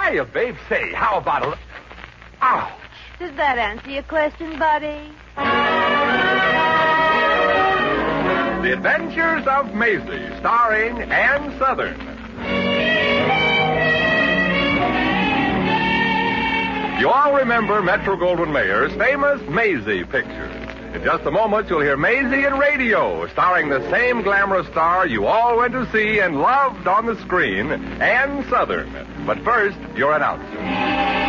Hiya, babe. Say, how about a... Ouch. Does that answer your question, buddy? The Adventures of Maisie, starring Ann Sothern. You all remember Metro-Goldwyn-Mayer's famous Maisie picture. In just a moment, you'll hear Maisie in radio, starring the same glamorous star you all went to see and loved on the screen, Ann Sothern. But first, your announcer.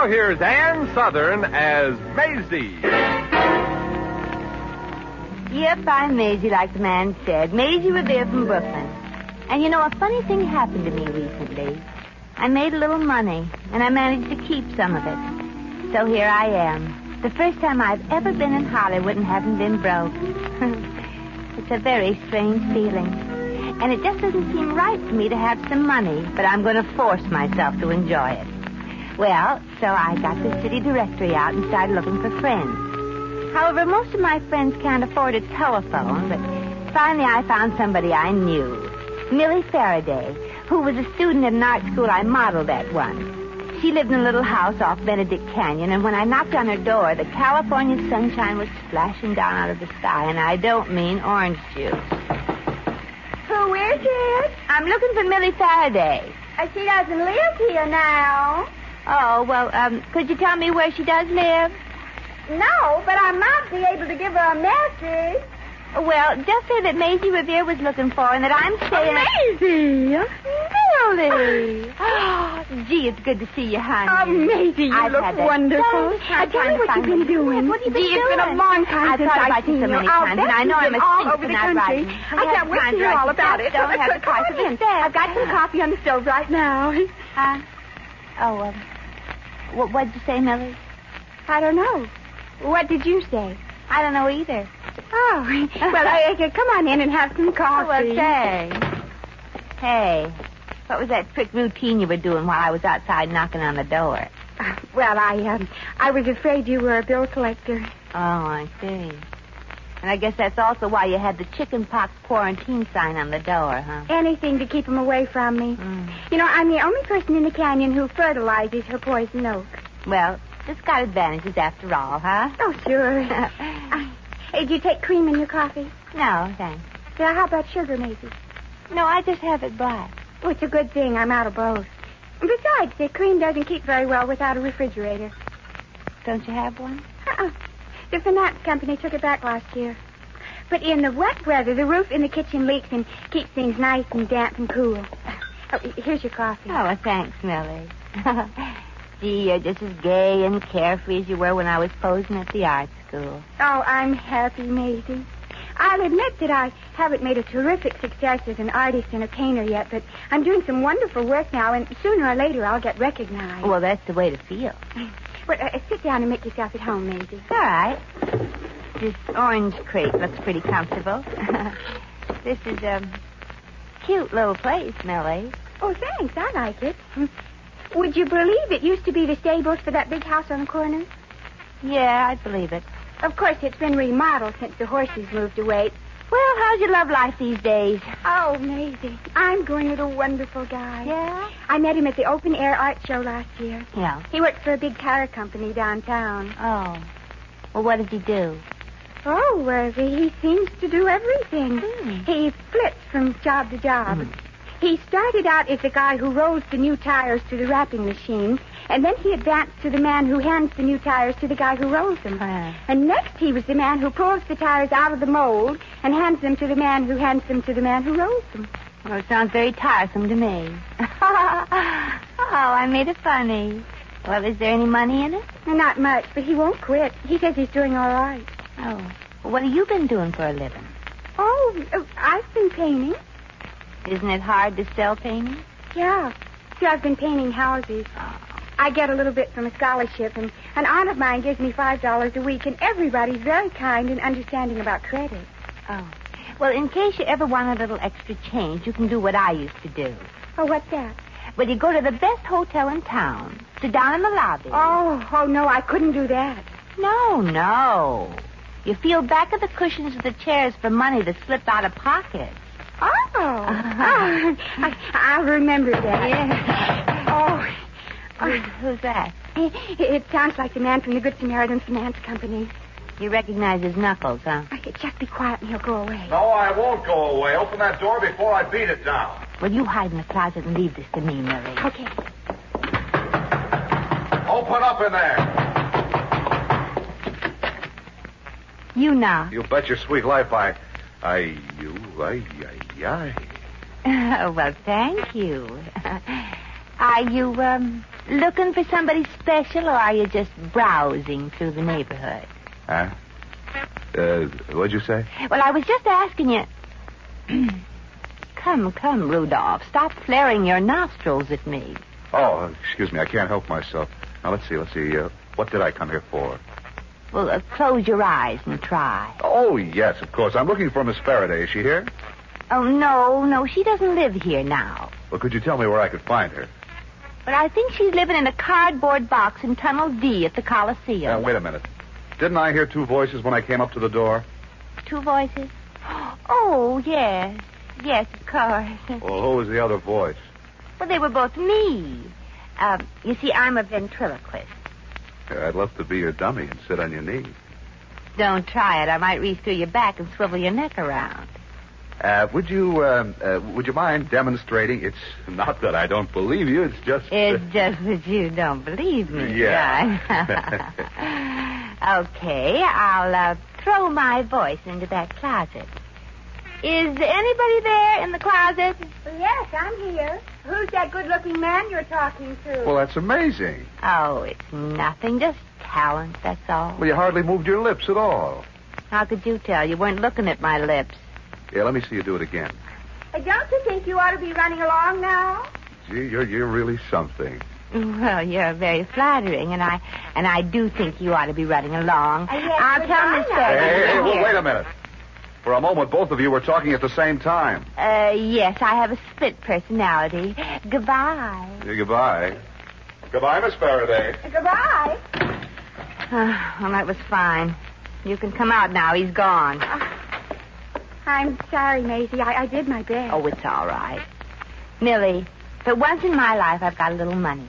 Here's Ann Sothern as Maisie. Yep, I'm Maisie, like the man said. Maisie Revere from Brooklyn. And you know, a funny thing happened to me recently. I made a little money, and I managed to keep some of it. So here I am. The first time I've ever been in Hollywood and haven't been broke. It's a very strange feeling. And it just doesn't seem right for me to have some money, but I'm going to force myself to enjoy it. Well, so I got the city directory out and started looking for friends. However, most of my friends can't afford a telephone, but finally I found somebody I knew. Millie Faraday, who was a student at an art school I modeled at once. She lived in a little house off Benedict Canyon, and when I knocked on her door, the California sunshine was splashing down out of the sky, and I don't mean orange juice. Who is it? I'm looking for Millie Faraday. She doesn't live here now. Oh, well, could you tell me where she does live? No, but I might be able to give her a message. Well, just say that Maisie Revere was looking for her and that I'm staying... Maisie! Millie! Oh, gee, it's good to see you, honey. Oh, Maisie, you look wonderful. Tell me what you've been doing. What have you been doing? It's been a long time since I've seen you. So many times, and I know I'm a all over the country. I can't wait to hear all about it. Don't have the price of it. I've got some coffee on the stove right now. What'd you say, Millie? I don't know. What did you say? I don't know either. Oh, well, come on in and have some coffee. Oh, well, say. Hey, what was that trick routine you were doing while I was outside knocking on the door? Well, I was afraid you were a bill collector. Oh, I see. And I guess that's also why you had the chickenpox quarantine sign on the door, huh? Anything to keep them away from me. You know, I'm the only person in the canyon who fertilizes her poison oak. Well, it's got advantages after all, huh? Oh, sure. Did you take cream in your coffee? No, thanks. Well, how about sugar, Maisie? No, I just have it black. Oh, it's a good thing I'm out of both. Besides, the cream doesn't keep very well without a refrigerator. Don't you have one? The finance company took it back last year. But in the wet weather, the roof in the kitchen leaks and keeps things nice and damp and cool. Oh, here's your coffee. Oh, well, thanks, Millie. Gee, you're just as gay and carefree as you were when I was posing at the art school. Oh, I'm happy, Maisie. I'll admit that I haven't made a terrific success as an artist and a painter yet, but I'm doing some wonderful work now, and sooner or later I'll get recognized. Well, that's the way to feel. Well, sit down and make yourself at home, Maisie. All right. This orange crate looks pretty comfortable. This is a cute little place, Millie. Oh, thanks. I like it. Would you believe it used to be the stables for that big house on the corner? Yeah, I believe it. Of course, it's been remodeled since the horses moved away. Well, how's your love life these days? Oh, Maisie, I'm going with a wonderful guy. Yeah? I met him at the open-air art show last year. Yeah. He works for a big car company downtown. Oh. Well, what does he do? Oh, well, he seems to do everything. He flits from job to job. He started out as the guy who rolls the new tires to the wrapping machine, and then he advanced to the man who hands the new tires to the guy who rolls them. And next he was the man who pulls the tires out of the mold and hands them to the man who hands them to the man who rolls them. Well, it sounds very tiresome to me. Oh, I made it funny. Well, is there any money in it? Not much, but he won't quit. He says he's doing all right. Oh. Well, what have you been doing for a living? Oh, I've been painting. Isn't it hard to sell paintings? Yeah. See, I've been painting houses. I get a little bit from a scholarship, and an aunt of mine gives me $5 a week, and everybody's very kind and understanding about credit. Oh. Well, in case you ever want a little extra change, you can do what I used to do. Oh, what's that? Well, you go to the best hotel in town. Sit down in the lobby. Oh, no, I couldn't do that. No. You feel back of the cushions of the chairs for money that slipped out of pockets. I'll remember that. Yeah. Who's that? It sounds like the man from the Good Samaritan Finance Company. You recognize his knuckles, huh? Just be quiet and he'll go away. No, I won't go away. Open that door before I beat it down. Well, you hide in the closet and leave this to me, Millie. Okay. Open up in there. You knock. You bet your sweet life I. Well, thank you. Are you, looking for somebody special, or are you just browsing through the neighborhood? Huh? What'd you say? Well, I was just asking you... Come, Rudolph. Stop flaring your nostrils at me. Oh, excuse me. I can't help myself. Now, let's see. What did I come here for? Well, close your eyes and try. Oh, yes, of course. I'm looking for Miss Faraday. Is she here? Oh, no. She doesn't live here now. Well, could you tell me where I could find her? But I think she's living in a cardboard box in Tunnel D at the Coliseum. Wait a minute. Didn't I hear two voices when I came up to the door? Two voices? Oh, yes. Yes, of course. Well, who was the other voice? Well, they were both me. You see, I'm a ventriloquist. I'd love to be your dummy and sit on your knee. Don't try it. I might reach through your back and swivel your neck around. Would you mind demonstrating? It's not that I don't believe you. It's just... It's just that you don't believe me. Yeah. Okay, I'll throw my voice into that closet. Is anybody there in the closet? Yes, I'm here. Who's that good-looking man you're talking to? Well, that's amazing. Oh, it's nothing. Just talent, that's all. Well, you hardly moved your lips at all. How could you tell? You weren't looking at my lips. Yeah, let me see you do it again. Don't you think you ought to be running along now? Gee, you're really something. Well, you're very flattering, and I do think you ought to be running along. Yes, I'll tell Miss Faraday. Hey, well, wait a minute. For a moment, both of you were talking at the same time. Yes, I have a split personality. Goodbye. Yeah, goodbye. Goodbye, Miss Faraday. Goodbye. Well, that was fine. You can come out now. He's gone. I'm sorry, Maisie. I did my best. Oh, it's all right. Millie, for once in my life, I've got a little money.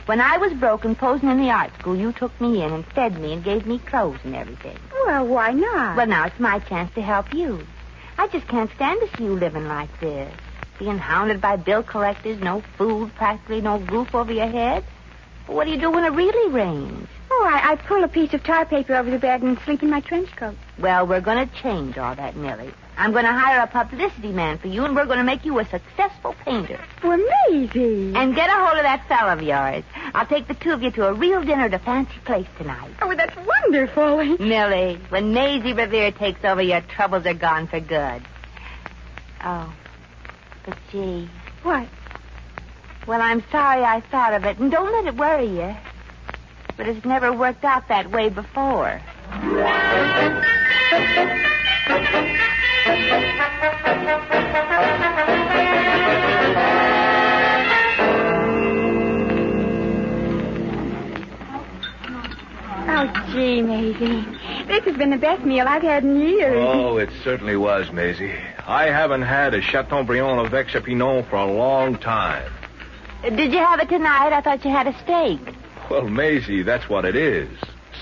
When I was broke and posing in the art school, you took me in and fed me and gave me clothes and everything. Well, why not? Well, now it's my chance to help you. I just can't stand to see you living like this. Being hounded by bill collectors, no food, practically no roof over your head. Well, what do you do when it really rains? Oh, I pull a piece of tar paper over the bed and sleep in my trench coat. Well, we're going to change all that, Millie. I'm going to hire a publicity man for you, and we're going to make you a successful painter. Well, Maisie. And get a hold of that fella of yours. I'll take the two of you to a real dinner at a fancy place tonight. Oh, that's wonderful. Millie, when Maisie Revere takes over, your troubles are gone for good. Oh, but gee. What? Well, I'm sorry I thought of it, and don't let it worry you. But it's never worked out that way before. Oh, gee, Maisie. This has been the best meal I've had in years. Oh, it certainly was, Maisie. I haven't had a Chateaubriand avec Chapignon for a long time. Did you have it tonight? I thought you had a steak. Well, Maisie, that's what it is.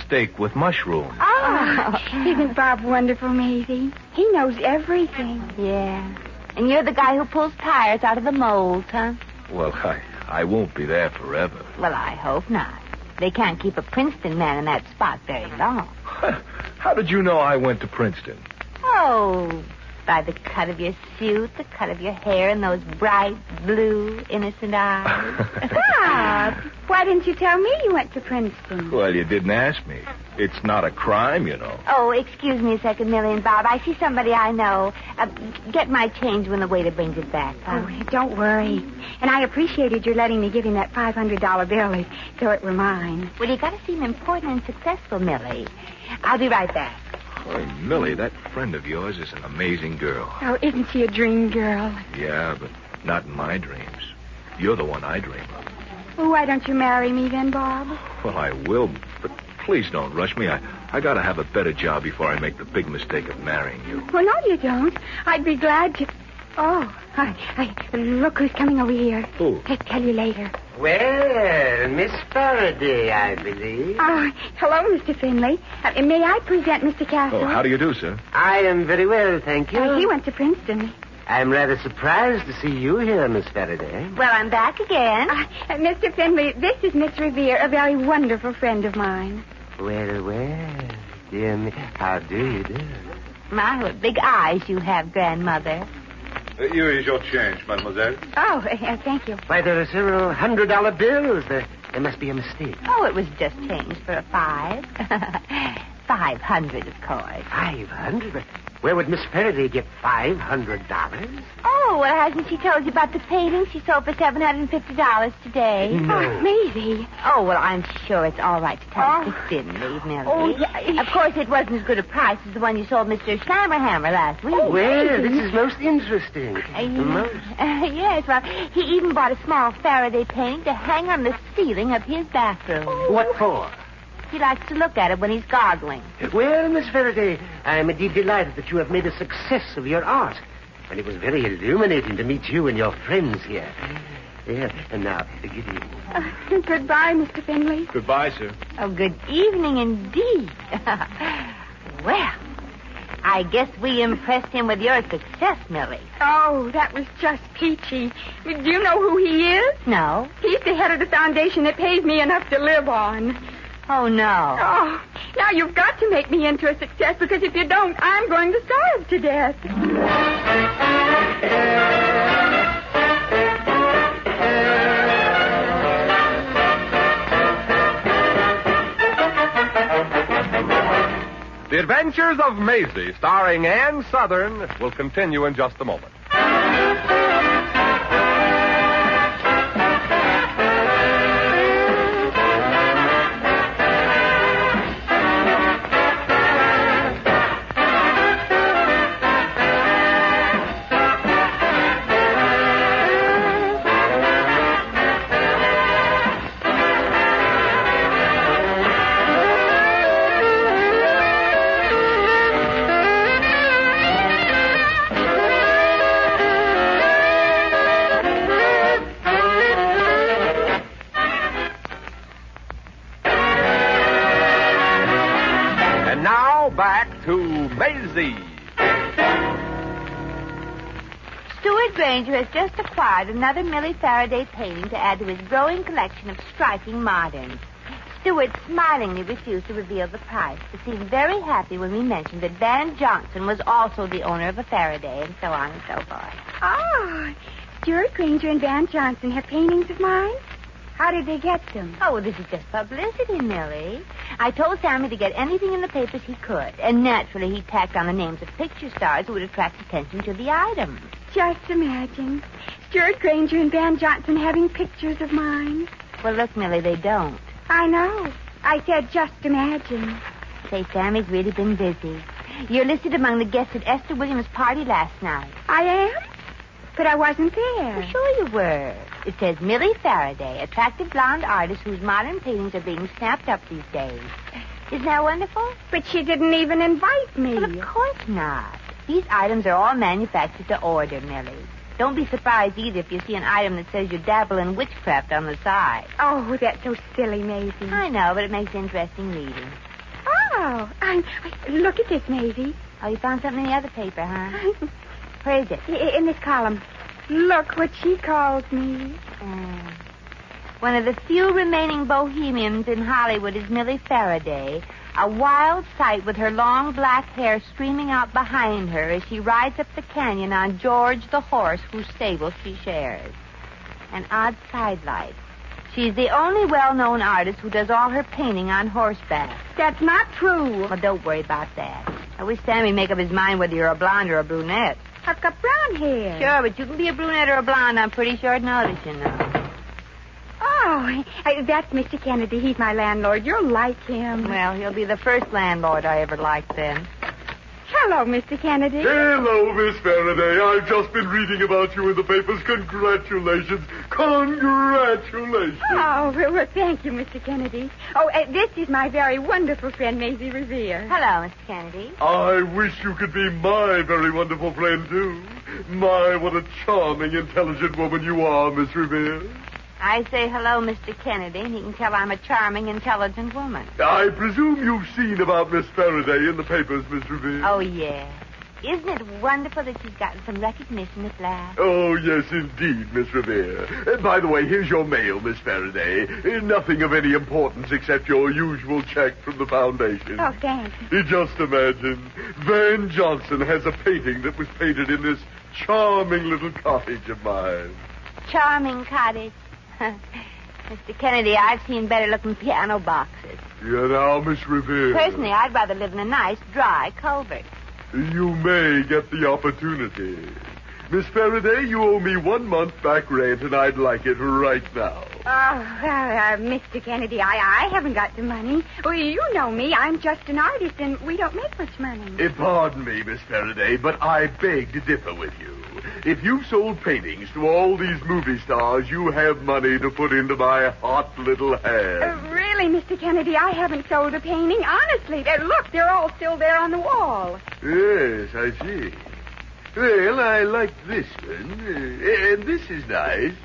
Steak with mushrooms. Oh, isn't Bob wonderful, Maisie? He knows everything. Yeah. And you're the guy who pulls tires out of the molds, huh? Well, I won't be there forever. Well, I hope not. They can't keep a Princeton man in that spot very long. How did you know I went to Princeton? Oh, By the cut of your suit, the cut of your hair, and those bright, blue, innocent eyes. Bob, why didn't you tell me you went to Princeton? Well, you didn't ask me. It's not a crime, you know. Oh, excuse me a second, Millie and Bob. I see somebody I know. Get my change when the waiter brings it back. Huh? Oh, don't worry. And I appreciated your letting me give him that $500 bill so it were mine. Well, you got to seem important and successful, Millie. I'll be right back. Oh, Millie, that friend of yours is an amazing girl. Oh, isn't she a dream girl? Yeah, but not in my dreams. You're the one I dream of. Well, why don't you marry me then, Bob? Well, I will, but please don't rush me. I got to have a better job before I make the big mistake of marrying you. Well, no, you don't. I'd be glad to... Oh, look who's coming over here. Who? I'll tell you later. Well, Miss Faraday, I believe. Oh, hello, Mr. Finley. May I present Mr. Castle? Oh, how do you do, sir? I am very well, thank you. He went to Princeton. I'm rather surprised to see you here, Miss Faraday. Well, I'm back again. Mr. Finley, this is Miss Revere, a very wonderful friend of mine. Well, dear me, how do you do? My, what big eyes you have, grandmother. Here is your change, mademoiselle. Oh, thank you. Why, there are several $100 bills. There must be a mistake. Oh, it was just changed for a 5. 500, of course. 500? But where would Miss Faraday get $500? Oh, well, hasn't she told you about the painting she sold for $750 today? No. Oh, Maisie. Oh, well, I'm sure it's all right to tell you to Millie. Oh, yeah. Of course, it wasn't as good a price as the one you sold Mr. Slammerhammer last week. Well, this is most interesting. Most. Yes, well, he even bought a small Faraday painting to hang on the ceiling of his bathroom. What for? He likes to look at it when he's gargling. Well, Miss Faraday, I am indeed delighted that you have made a success of your art. And it was very illuminating to meet you and your friends here. Yeah, and now, good evening. Goodbye, Mr. Finley. Goodbye, sir. Oh, good evening indeed. Well, I guess we impressed him with your success, Millie. Oh, that was just peachy. Do you know who he is? No? He's the head of the foundation that pays me enough to live on. Oh, no. Oh, now you've got to make me into a success, because if you don't, I'm going to starve to death. The Adventures of Maisie, starring Ann Sothern, will continue in just a moment. Back to Maisie. Stuart Granger has just acquired another Millie Faraday painting to add to his growing collection of striking moderns. Stuart smilingly refused to reveal the price, but seemed very happy when we mentioned that Van Johnson was also the owner of a Faraday, and so on and so forth. Oh, Stuart Granger and Van Johnson have paintings of mine? How did they get them? Oh, well, this is just publicity, Millie. I told Sammy to get anything in the papers he could, and naturally he tacked on the names of picture stars who would attract attention to the items. Just imagine. Stuart Granger and Van Johnson having pictures of mine. Well, look, Millie, they don't. I know. I said just imagine. Say, Sammy's really been busy. You're listed among the guests at Esther Williams' party last night. I am? But I wasn't there. Well, sure you were. It says Millie Faraday, attractive blonde artist whose modern paintings are being snapped up these days. Isn't that wonderful? But she didn't even invite me. Well, of course not. These items are all manufactured to order, Millie. Don't be surprised either if you see an item that says you dabble in witchcraft on the side. Oh, that's so silly, Maisie. I know, but it makes interesting reading. Oh, look at this, Maisie. Oh, you found something in the other paper, huh? Where is it? In this column. Look what she calls me. One of the few remaining bohemians in Hollywood is Millie Faraday, A wild sight with her long black hair streaming out behind her as she rides up the canyon on George the horse whose stable she shares. An odd sidelight. She's the only well-known artist who does all her painting on horseback. That's not true. Well, don't worry about that. I wish Sammy make up his mind whether you're a blonde or a brunette. I've got brown hair. Sure, but you can be a brunette or a blonde on pretty short notice, you know. Oh, that's Mr. Kennedy. He's my landlord. You'll like him. Well, he'll be the first landlord I ever liked then. Hello, Mr. Kennedy. Hello, Miss Faraday. I've just been reading about you in the papers. Congratulations. Congratulations. Oh, well, thank you, Mr. Kennedy. Oh, this is my very wonderful friend, Maisie Revere. Hello, Mr. Kennedy. I wish you could be my very wonderful friend, too. My, what a charming, intelligent woman you are, Miss Revere. I say hello, Mr. Kennedy, and he can tell I'm a charming, intelligent woman. I presume you've seen about Miss Faraday in the papers, Miss Revere. Oh, yeah. Isn't it wonderful that she's gotten some recognition at last? Oh, yes, indeed, Miss Revere. By the way, here's your mail, Miss Faraday. Nothing of any importance except your usual check from the foundation. Oh, thanks. Just imagine. Van Johnson has a painting that was painted in this charming little cottage of mine. Charming cottage. Mr. Kennedy, I've seen better-looking piano boxes. Yeah, now, Miss Revere. Personally, I'd rather live in a nice, dry culvert. You may get the opportunity. Miss Faraday, you owe me 1 month back rent, and I'd like it right now. Mr. Kennedy, I haven't got the money. Well, you know me. I'm just an artist, and we don't make much money. Pardon me, Miss Faraday, but I beg to differ with you. If you've sold paintings to all these movie stars, you have money to put into my hot little hand. Really, Mr. Kennedy, I haven't sold a painting. Honestly, look, they're all still there on the wall. Yes, I see. Well, I like this one, and this is nice,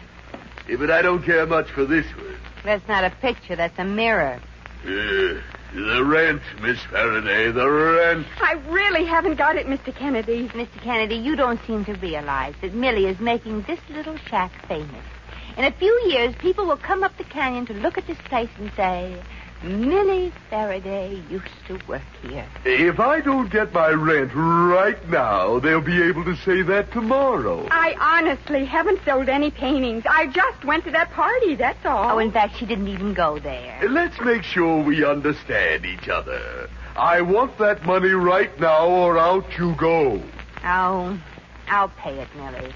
but I don't care much for this one. That's not a picture, that's a mirror. The rent, Miss Faraday, the rent. I really haven't got it, Mr. Kennedy. Mr. Kennedy, you don't seem to realize that Millie is making this little shack famous. In a few years, people will come up the canyon to look at this place and say, Millie Faraday used to work here. If I don't get my rent right now, they'll be able to say that tomorrow. I honestly haven't sold any paintings. I just went to that party, that's all. Oh, in fact, she didn't even go there. Let's make sure we understand each other. I want that money right now, or out you go. Oh, I'll pay it, Millie.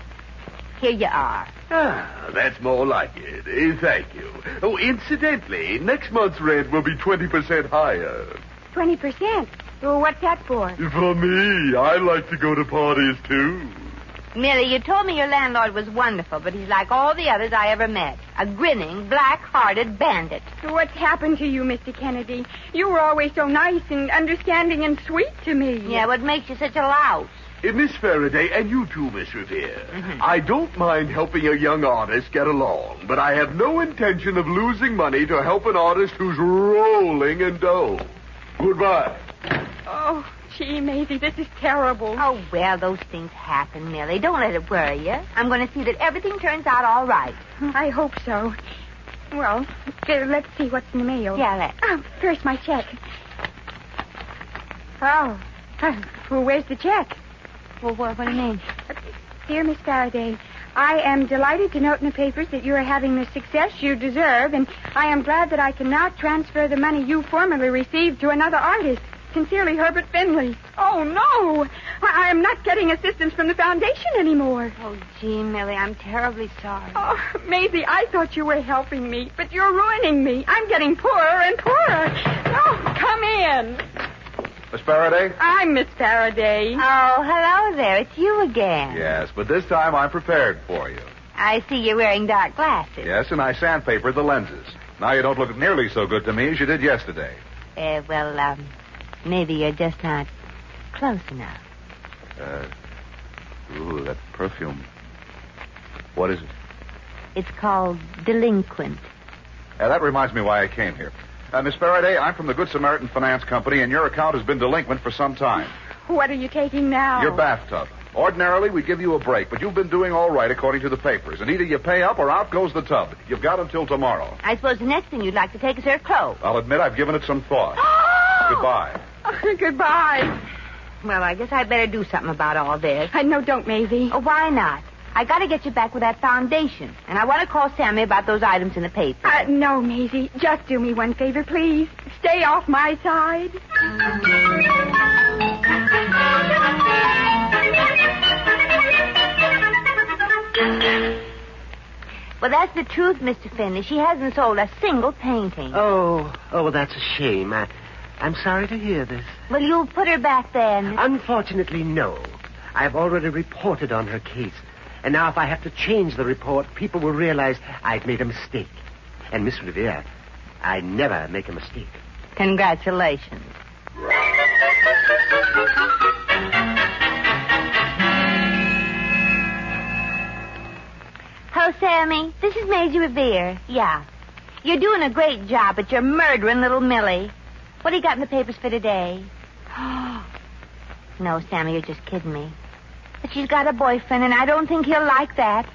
Here you are. That's more like it. Thank you. Oh, incidentally, next month's rent will be 20% higher. 20%? Well, what's that for? For me, I like to go to parties, too. Millie, you told me your landlord was wonderful, but he's like all the others I ever met. A grinning, black-hearted bandit. What's happened to you, Mr. Kennedy? You were always so nice and understanding and sweet to me. Yeah, what makes you such a louse? Miss Faraday, and you too, Miss Revere. Mm-hmm. I don't mind helping a young artist get along, but I have no intention of losing money to help an artist who's rolling in dough. Goodbye. Oh, gee, Maisie, this is terrible. Oh, well, those things happen, Millie. Don't let it worry you. I'm going to see that everything turns out all right. I hope so. Well, let's see what's in the mail. Yeah, let's. First, my check. Oh, well, where's the check? Well, what do you mean? Dear Miss Faraday, I am delighted to note in the papers that you are having the success you deserve, and I am glad that I can now transfer the money you formerly received to another artist. Sincerely, Herbert Finley. Oh, no! I am not getting assistance from the foundation anymore. Oh, gee, Millie, I'm terribly sorry. Oh, Maisie, I thought you were helping me, but you're ruining me. I'm getting poorer and poorer. Oh, come in. Miss Faraday? I'm Miss Faraday. Oh, hello there. It's you again. Yes, but this time I'm prepared for you. I see you're wearing dark glasses. Yes, and I sandpapered the lenses. Now you don't look nearly so good to me as you did yesterday. Maybe you're just not close enough. That perfume. What is it? It's called Delinquent. That reminds me why I came here. Miss Faraday, I'm from the Good Samaritan Finance Company, and your account has been delinquent for some time. What are you taking now? Your bathtub. Ordinarily, we give you a break, but you've been doing all right according to the papers, and either you pay up or out goes the tub. You've got until tomorrow. I suppose the next thing you'd like to take is her clothes. I'll admit I've given it some thought. Goodbye. Goodbye. Well, I guess I'd better do something about all this. No, don't, Maisie. Oh, why not? I got to get you back with that foundation. And I want to call Sammy about those items in the paper. No, Maisie. Just do me one favor, please. Stay off my side. Well, that's the truth, Mr. Finley. She hasn't sold a single painting. Oh, well, that's a shame. I'm sorry to hear this. Well, you'll put her back then. Unfortunately, no. I've already reported on her case. And now if I have to change the report, people will realize I've made a mistake. And, Miss Revere, I never make a mistake. Congratulations. Hello, Sammy. This is Maisie Revere. Yeah. You're doing a great job, but you're murdering little Millie. What do you got in the papers for today? No, Sammy, you're just kidding me. But she's got a boyfriend, and I don't think he'll like that.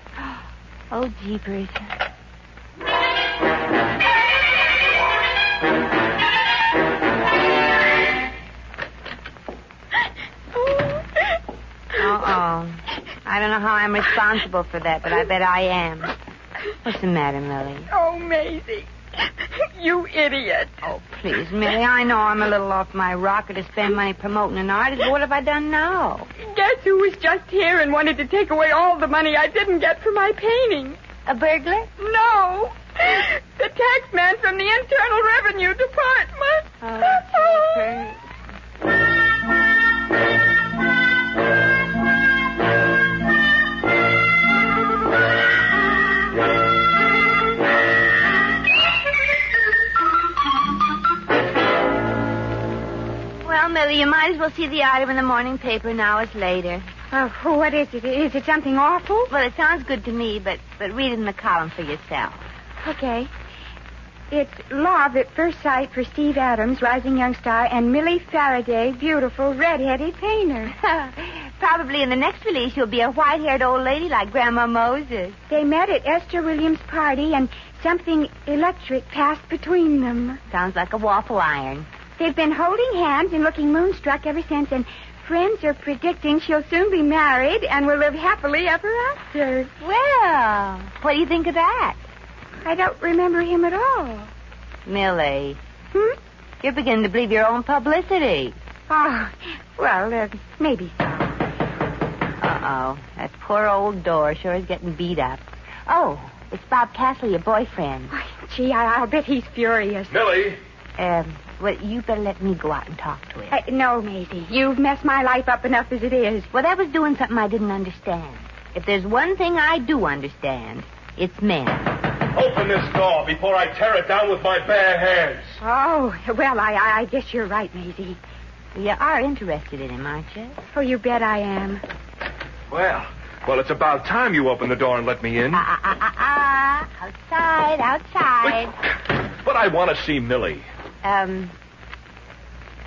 Oh, jeepers. Uh-oh. I don't know how I'm responsible for that, but I bet I am. What's the matter, Millie? Oh, Maisie. You idiot. Oh, please, Millie, I know I'm a little off my rocker to spend money promoting an artist, but what have I done now? Guess who was just here and wanted to take away all the money I didn't get for my painting? A burglar? No. The tax man from the Internal Revenue Department. Oh, jeepers. Well, Millie, you might as well see the item in the morning paper now. It's later. Oh, what is it? Is it something awful? Well, it sounds good to me, but read it in the column for yourself. Okay. It's Love at First Sight for Steve Adams, rising young star, and Millie Faraday, beautiful red-headed painter. Probably in the next release you'll be a white-haired old lady like Grandma Moses. They met at Esther Williams' party, and something electric passed between them. Sounds like a waffle iron. They've been holding hands and looking moonstruck ever since, and friends are predicting she'll soon be married and will live happily ever after. Well, what do you think of that? I don't remember him at all. Millie. You're beginning to believe your own publicity. Oh, well, maybe so. Uh-oh. That poor old door sure is getting beat up. Oh, it's Bob Castle, your boyfriend. Oh, gee, I'll bet he's furious. Millie. Well, you better let me go out and talk to him. No, Maisie. You've messed my life up enough as it is. Well, that was doing something I didn't understand. If there's one thing I do understand, it's men. Open this door before I tear it down with my bare hands. Oh, well, I guess you're right, Maisie. You are interested in him, aren't you? Oh, you bet I am. Well, it's about time you opened the door and let me in. Outside. But I want to see Millie.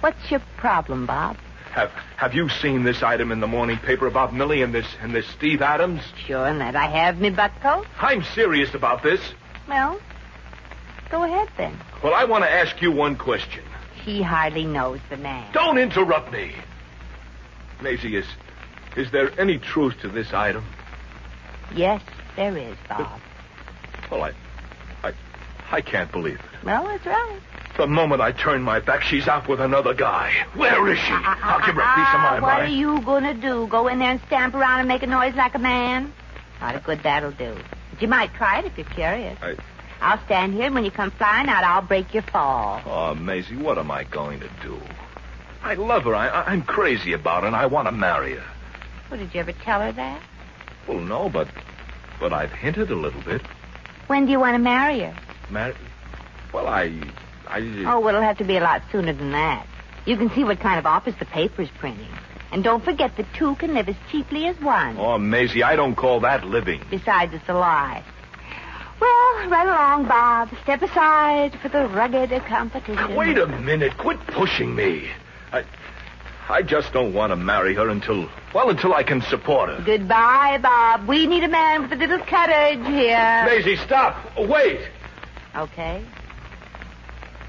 What's your problem, Bob? Have you seen this item in the morning paper about Millie and this Steve Adams? Sure, and that I have, me bucko. I'm serious about this. Well, go ahead then. Well, I want to ask you one question. She hardly knows the man. Don't interrupt me. Maisie, is there any truth to this item? Yes, there is, Bob. Well, I can't believe it. Well, that's right. The moment I turn my back, she's out with another guy. Where is she? I'll give her a piece of my mind. What are you going to do? Go in there and stamp around and make a noise like a man? Not a good that'll do. But you might try it if you're curious. I'll stand here, and when you come flying out, I'll break your fall. Oh, Maisie, what am I going to do? I love her. I'm crazy about her, and I want to marry her. Well, did you ever tell her that? Well, no, but I've hinted a little bit. When do you want to marry her? Well, Oh, well, it'll have to be a lot sooner than that. You can see what kind of office the paper's printing. And don't forget that two can live as cheaply as one. Oh, Maisie, I don't call that living. Besides, it's a lie. Well, right along, Bob. Step aside for the rugged competition. Wait a minute. Quit pushing me. I just don't want to marry her until I can support her. Goodbye, Bob. We need a man with a little courage here. Maisie, stop. Wait. Okay.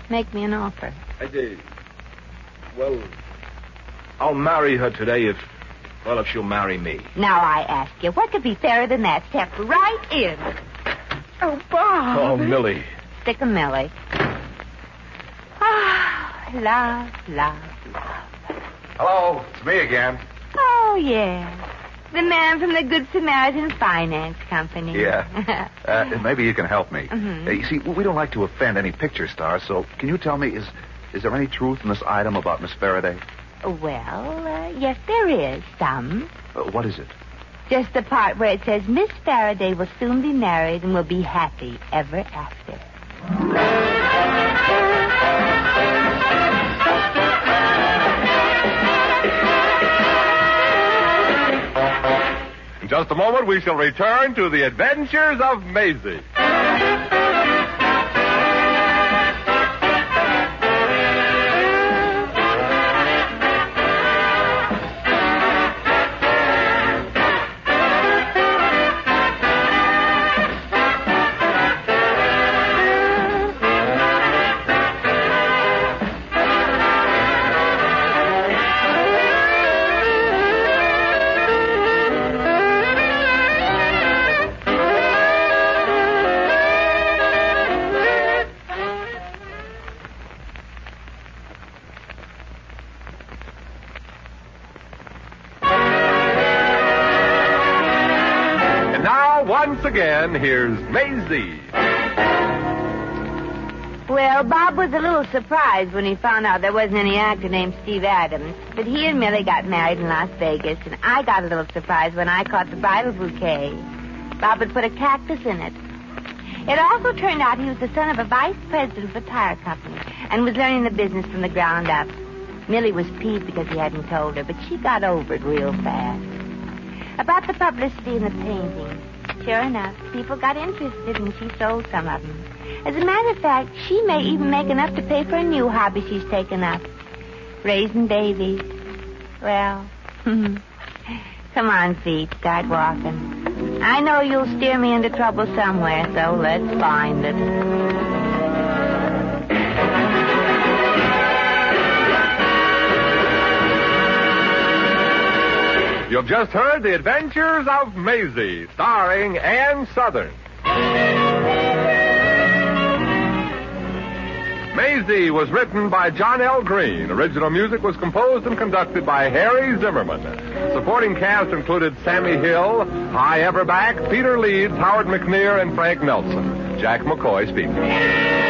Make me an offer. Well, I'll marry her today if she'll marry me. Now I ask you, what could be fairer than that? Step right in. Oh, Bob. Oh, Millie. Stick a Millie. Ah, love, love, love. Hello, it's me again. Oh, yeah. The man from the Good Samaritan Finance Company. Yeah. Maybe you can help me. Mm-hmm. You see, we don't like to offend any picture stars, so can you tell me, is there any truth in this item about Miss Faraday? Well, yes, there is some. What is it? Just the part where it says Miss Faraday will soon be married and will be happy ever after. In just a moment, we shall return to the Adventures of Maisie. Once again, here's Maisie. Well, Bob was a little surprised when he found out there wasn't any actor named Steve Adams. But he and Millie got married in Las Vegas, and I got a little surprised when I caught the bridal bouquet. Bob had put a cactus in it. It also turned out he was the son of a vice president of a tire company and was learning the business from the ground up. Millie was peeved because he hadn't told her, but she got over it real fast. About the publicity and the painting. Sure enough, people got interested, and she sold some of them. As a matter of fact, she may even make enough to pay for a new hobby she's taken up. Raising babies. Well, come on, feet, start walking. I know you'll steer me into trouble somewhere, so let's find it. You've just heard The Adventures of Maisie, starring Ann Sothern. Maisie was written by John L. Green. Original music was composed and conducted by Harry Zimmerman. Supporting cast included Sammy Hill, Averback, Peter Leeds, Howard McNear, and Frank Nelson. Jack McCoy speaking.